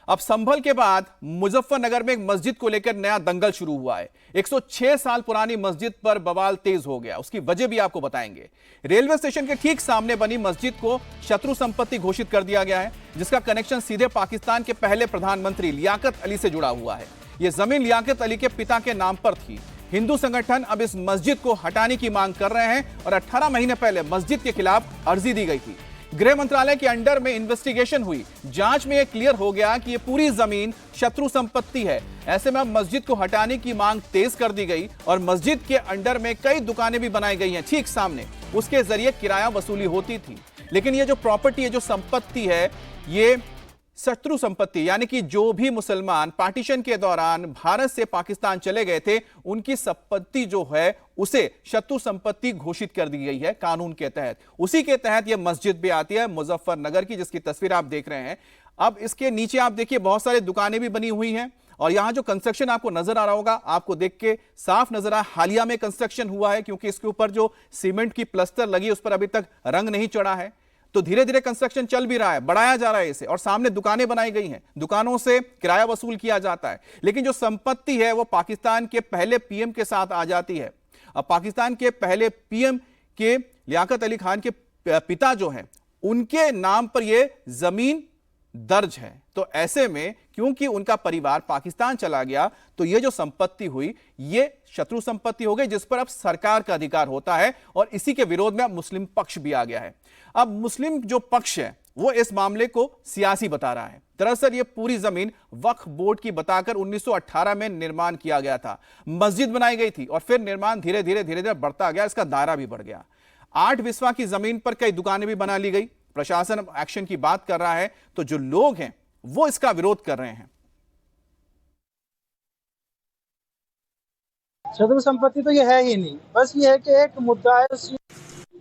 अब संभल के बाद मुजफ्फरनगर में एक मस्जिद को लेकर नया दंगल शुरू हुआ है। 106 साल पुरानी मस्जिद पर बवाल तेज हो गया। उसकी वजह भी आपको बताएंगे। रेलवे स्टेशन के ठीक सामने बनी मस्जिद को शत्रु संपत्ति घोषित कर दिया गया है, जिसका कनेक्शन सीधे पाकिस्तान के पहले प्रधानमंत्री लियाकत अली से जुड़ा हुआ है। यह जमीन लियाकत अली के पिता के नाम पर थी। हिंदू संगठन अब इस मस्जिद को हटाने की मांग कर रहे हैं और 18 महीने पहले मस्जिद के खिलाफ अर्जी दी गई थी। गृह मंत्रालय के अंडर में इन्वेस्टिगेशन हुई। जांच में यह क्लियर हो गया कि यह पूरी जमीन शत्रु संपत्ति है। ऐसे में अब मस्जिद को हटाने की मांग तेज कर दी गई और मस्जिद के अंडर में कई दुकानें भी बनाई गई हैं ठीक सामने। उसके जरिए किराया वसूली होती थी। लेकिन ये जो प्रॉपर्टी है, जो संपत्ति है, ये शत्रु संपत्ति, यानी कि जो भी मुसलमान पार्टीशन के दौरान भारत से पाकिस्तान चले गए थे, उनकी संपत्ति जो है उसे शत्रु संपत्ति घोषित कर दी गई है कानून के तहत। उसी के तहत यह मस्जिद भी आती है मुजफ्फरनगर की, जिसकी तस्वीर आप देख रहे हैं। अब इसके नीचे आप देखिए बहुत सारी दुकानें भी बनी हुई हैं और यहां जो कंस्ट्रक्शन आपको नजर आ रहा होगा, आपको देख के साफ नजर आ, हालिया में कंस्ट्रक्शन हुआ है, क्योंकि इसके ऊपर जो सीमेंट की प्लास्टर लगी उस पर अभी तक रंग नहीं चढ़ा है। तो धीरे धीरे कंस्ट्रक्शन चल भी रहा है, बढ़ाया जा रहा है इसे, और सामने दुकानें बनाई गई हैं। दुकानों से किराया वसूल किया जाता है। लेकिन जो संपत्ति है वो पाकिस्तान के पहले पीएम के साथ आ जाती है। अब पाकिस्तान के पहले पीएम के लियाकत अली खान के पिता जो हैं, उनके नाम पर यह जमीन दर्ज है। तो ऐसे में क्योंकि उनका परिवार पाकिस्तान चला गया, तो यह जो संपत्ति हुई ये शत्रु संपत्ति हो गई, जिस पर अब सरकार का अधिकार होता है। और इसी के विरोध में अब मुस्लिम पक्ष भी आ गया है। अब मुस्लिम जो पक्ष है वो इस मामले को सियासी बता रहा है। दरअसल ये पूरी जमीन वक्फ बोर्ड की बताकर 1918 में निर्माण किया गया था। मस्जिद बनाई गई थी और फिर निर्माण धीरे धीरे बढ़ता गया, इसका दायरा भी बढ़ गया। 8 बिस्वा की जमीन पर कई दुकानें भी बना ली गई। प्रशासन एक्शन की बात कर रहा है, तो जो लोग हैं वो इसका विरोध कर रहे हैं। शत्रु संपत्ति तो ये है ही नहीं, बस ये है कि एक मुद्दा है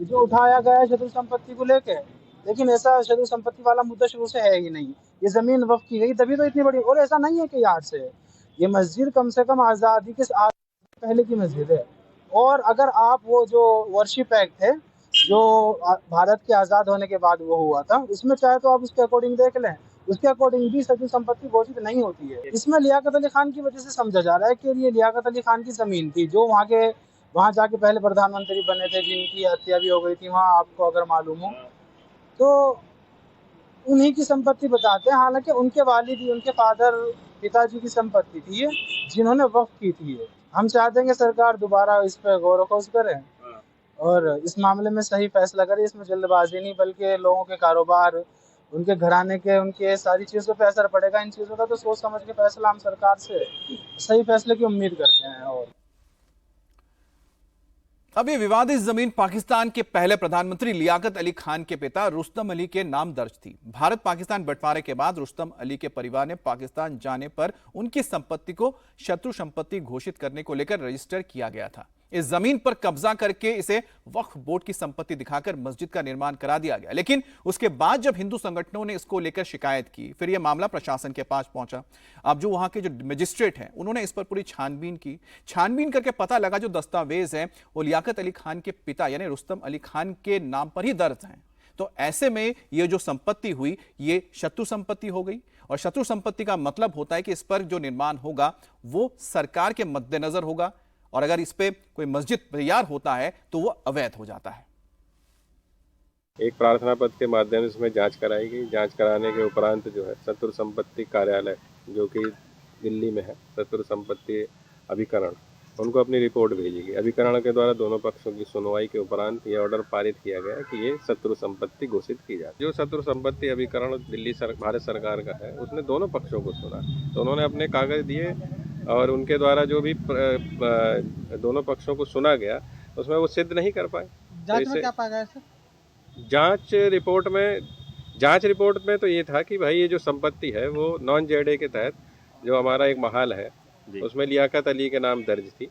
जो उठाया गया है शत्रु संपत्ति को लेकर। लेकिन ऐसा शत्रु संपत्ति वाला मुद्दा शुरू से है ही नहीं। ये जमीन वक्फ की गई तभी तो इतनी बड़ी, और ऐसा नहीं है कि याद से ये मस्जिद कम से कम आज़ादी के पहले की मस्जिद है। और अगर आप वो जो वर्शिप एक्ट है जो भारत के आज़ाद होने के बाद वो हुआ था, उसमें चाहे तो आप उसके अकॉर्डिंग देख लें, उसके अकॉर्डिंग भी शत्रु संपत्ति घोषित नहीं होती है। इसमें लियाकत अली खान की वजह से समझा जा रहा है कि ये लियाकत अली खान की जमीन थी, जो वहाँ जाके पहले प्रधानमंत्री बने थे, जिनकी हत्या भी हो गई थी वहाँ, आपको अगर मालूम हो तो। उन्हीं की संपत्ति बताते हैं। हालांकि उनके वालिद, उनके पिताजी की संपत्ति थी ये, जिन्होंने वक्फ की थी। हम चाहते हैं कि सरकार दोबारा इस पर गौर व खोज करे और इस मामले में सही फैसला करे। इसमें जल्दबाजी नहीं, बल्कि लोगों के कारोबार, उनके घराने के, उनके सारी चीज़ों पे असर पड़ेगा। इन चीज़ों का तो सोच समझ के फैसला, हम सरकार से सही फैसले की उम्मीद करते हैं। और अब ये विवादित जमीन पाकिस्तान के पहले प्रधानमंत्री लियाकत अली खान के पिता रुस्तम अली के नाम दर्ज थी। भारत पाकिस्तान बंटवारे के बाद रुस्तम अली के परिवार ने पाकिस्तान जाने पर उनकी संपत्ति को शत्रु संपत्ति घोषित करने को लेकर रजिस्टर किया गया था। इस जमीन पर कब्जा करके इसे वक्फ बोर्ड की संपत्ति दिखाकर मस्जिद का निर्माण करा दिया गया। लेकिन उसके बाद जब हिंदू संगठनों ने इसको लेकर शिकायत की, फिर यह मामला प्रशासन के पास पहुंचा। अब जो वहां के जो मजिस्ट्रेट हैं, उन्होंने इस पर पूरी छानबीन की। छानबीन करके पता लगा जो दस्तावेज हैं वो लियाकत अली खान के पिता यानी रुस्तम अली खान के नाम पर ही दर्ज हैं। तो ऐसे में ये जो संपत्ति हुई ये शत्रु संपत्ति हो गई। और शत्रु संपत्ति का मतलब होता है कि इस पर जो निर्माण होगा वो सरकार के मद्देनजर होगा, और अगर इस पे कोई मस्जिद तैयार होता है तो वो अवैध हो जाता है। एक प्रार्थना पत्र के माध्यम से इसमें जांच कराई गई। जांच कराने के उपरांत जो है शत्रु संपत्ति कार्यालय, जो कि दिल्ली में है, शत्रु संपत्ति अभिकरण, उनको अपनी रिपोर्ट भेजी गई। अभिकरण के द्वारा दोनों पक्षों की सुनवाई के उपरांत ये ऑर्डर पारित किया गया कि ये शत्रु संपत्ति घोषित की जाए। जो शत्रु संपत्ति अभिकरण भारत सरकार का है, उसने दोनों पक्षों को सुना, तो उन्होंने अपने कागज दिए और उनके द्वारा जो भी दोनों पक्षों को सुना गया उसमें वो सिद्ध नहीं कर पाए। जांच में क्या पाया गया सर? जांच रिपोर्ट में तो ये था कि भाई ये जो संपत्ति है वो नॉन जेडे के तहत जो हमारा एक महल है उसमें लियाकत अली के नाम दर्ज थी,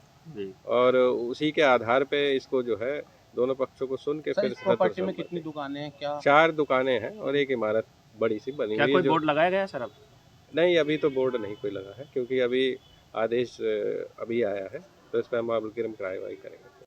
और उसी के आधार पे इसको जो है दोनों पक्षों को सुन के फिर प्रॉपर्टी में कितनी दुकानें हैं? क्या 4 दुकानें हैं और एक इमारत बड़ी सी बनी हुई है। कोई बोर्ड लगाया गया सर? अब नहीं, अभी तो बोर्ड नहीं कोई लगा है, क्योंकि अभी आदेश अभी आया है, तो इस पर हम कार्रवाई करेंगे।